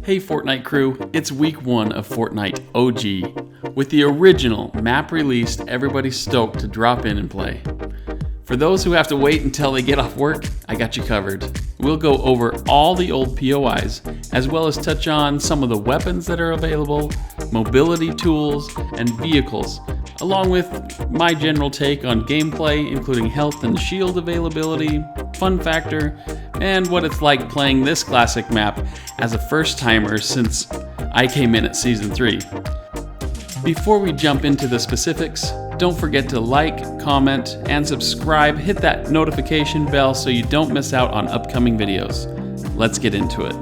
Hey Fortnite crew, it's week 1 of Fortnite OG. With the original map released, everybody's stoked to drop in and play. For those who have to wait until they get off work, I got you covered. We'll go over all the old POIs, as well as touch on some of the weapons that are available, mobility tools, and vehicles, along with my general take on gameplay, including health and shield availability, fun factor, and what it's like playing this classic map as a first-timer since I came in at Season 3. Before we jump into the specifics, don't forget to like, comment, and subscribe. Hit that notification bell so you don't miss out on upcoming videos. Let's get into it.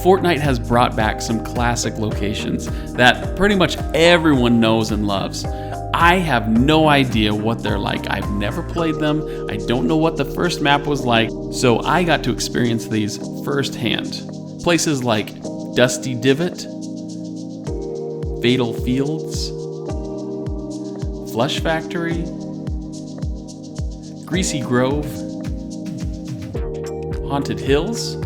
Fortnite has brought back some classic locations that pretty much everyone knows and loves. I have no idea what they're like. I've never played them. I don't know what the first map was like, so I got to experience these firsthand. Places like Dusty Divot, Fatal Fields, Flush Factory, Greasy Grove, Haunted Hills,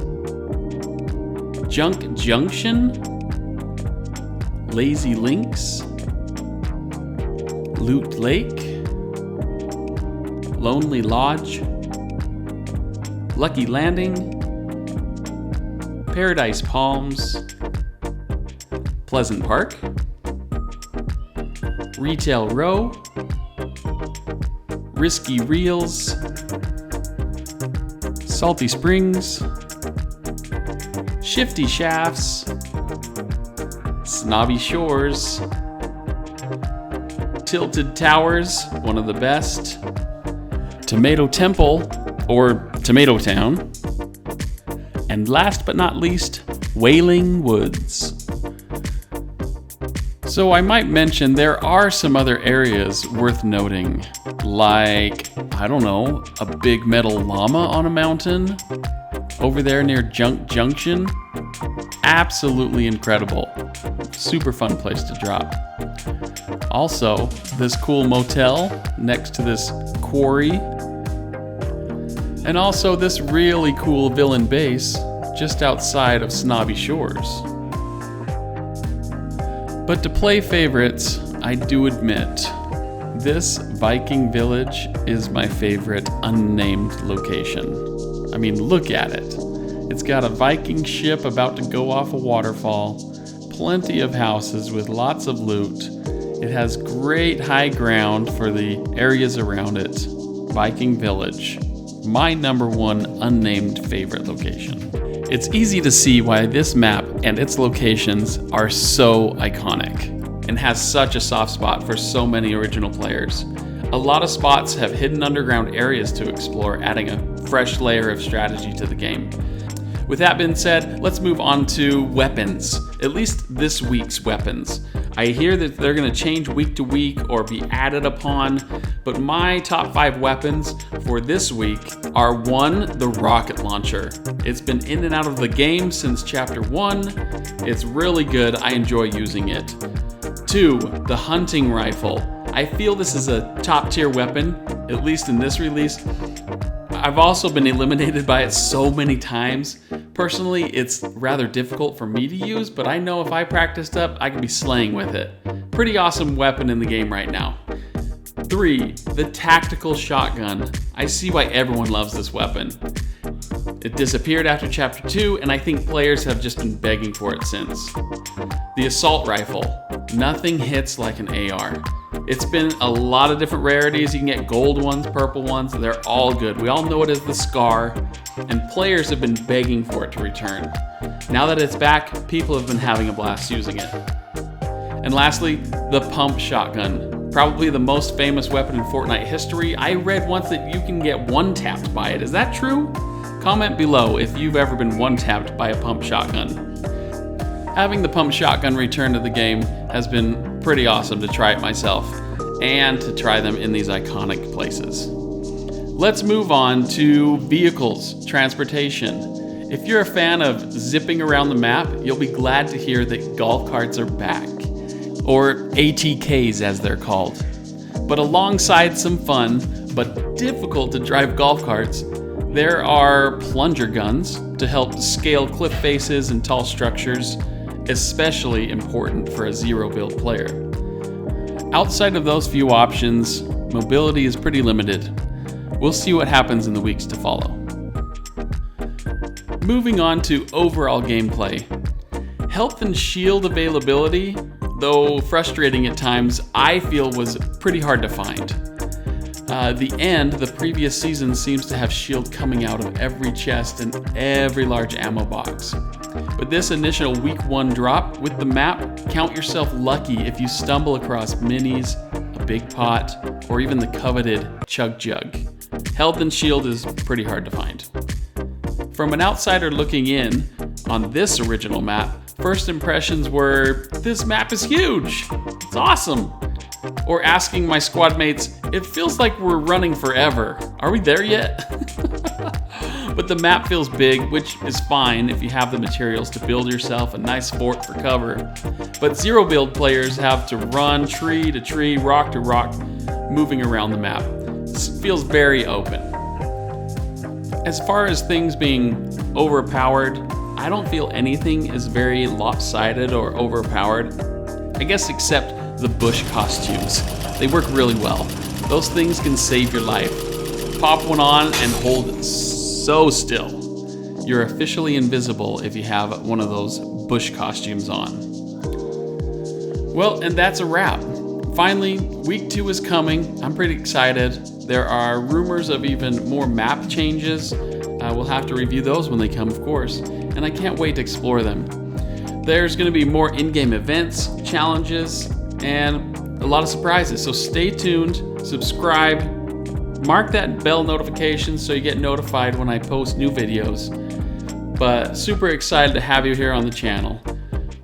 Junk Junction, Lazy Links, Loot Lake, Lonely Lodge, Lucky Landing, Paradise Palms, Pleasant Park, Retail Row, Risky Reels, Salty Springs, Shifty Shafts, Snobby Shores, Tilted Towers, one of the best, Tomato Temple, or Tomato Town, and last but not least, Wailing Woods. So I might mention there are some other areas worth noting, like, I don't know, a big metal llama on a mountain over there near Junk Junction. Absolutely incredible. Super fun place to drop. Also, this cool motel next to this quarry. And also this really cool villain base just outside of Snobby Shores. But to play favorites, I do admit, this Viking village is my favorite unnamed location. I mean, look at it. It's got a Viking ship about to go off a waterfall, plenty of houses with lots of loot. It has great high ground for the areas around it. Viking Village, my number 1 unnamed favorite location. It's easy to see why this map and its locations are so iconic and has such a soft spot for so many original players. A lot of spots have hidden underground areas to explore, adding a fresh layer of strategy to the game. With that being said, let's move on to weapons, at least this week's weapons. I hear that they're going to change week to week or be added upon, but my top 5 weapons for this week are 1, the rocket launcher. It's been in and out of the game since chapter 1. It's really good. I enjoy using it. 2, the hunting rifle. I feel this is a top tier weapon, at least in this release. I've also been eliminated by it so many times. Personally, it's rather difficult for me to use, but I know if I practiced up, I could be slaying with it. Pretty awesome weapon in the game right now. 3, the tactical shotgun. I see why everyone loves this weapon. It disappeared after chapter 2, and I think players have just been begging for it since. The assault rifle. Nothing hits like an AR. It's been a lot of different rarities. You can get gold ones, purple ones. They're all good. We all know it as the Scar, and players have been begging for it to return. Now that it's back, people have been having a blast using it. And lastly, the pump shotgun. Probably the most famous weapon in Fortnite history. I read once that you can get one-tapped by it. Is that true? Comment below if you've ever been one-tapped by a pump shotgun. Having the pump shotgun return to the game has been pretty awesome to try it myself and to try them in these iconic places. Let's move on to vehicles, transportation. If you're a fan of zipping around the map, you'll be glad to hear that golf carts are back, or ATKs as they're called. But alongside some fun, but difficult to drive golf carts, There are plunger guns to help scale cliff faces and tall structures, especially important for a zero build player. Outside of those few options, mobility is pretty limited. We'll see what happens in the weeks to follow. Moving on to overall gameplay. Health and shield availability, though frustrating at times, I feel was pretty hard to find. The previous season seems to have shield coming out of every chest and every large ammo box. With this initial week 1 drop with the map, count yourself lucky if you stumble across minis, a big pot, or even the coveted Chug Jug. Health and shield is pretty hard to find. From an outsider looking in on this original map, first impressions were, this map is huge, it's awesome. Or asking my squad mates, it feels like we're running forever. Are we there yet? But the map feels big, which is fine if you have the materials to build yourself a nice fort for cover. But zero build players have to run tree to tree, rock to rock, moving around the map. It feels very open. As far as things being overpowered, I don't feel anything is very lopsided or overpowered. I guess except the bush costumes. They work really well. Those things can save your life. Pop one on and hold so still. You're officially invisible if you have one of those bush costumes on. Well, and that's a wrap. Finally, week 2 is coming. I'm pretty excited. There are rumors of even more map changes. We'll have to review those when they come, of course, and I can't wait to explore them. There's going to be more in-game events, challenges, and a lot of surprises, so stay tuned, subscribe, mark that bell notification so you get notified when I post new videos. But super excited to have you here on the channel.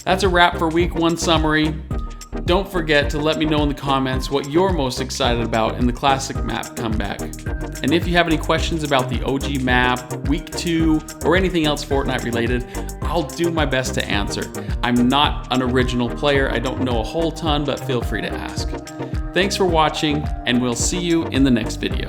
That's a wrap for week 1 summary. Don't forget to let me know in the comments what you're most excited about in the classic map comeback. And if you have any questions about the OG map, week 2, or anything else Fortnite related, I'll do my best to answer. I'm not an original player, I don't know a whole ton, but feel free to ask. Thanks for watching, and we'll see you in the next video.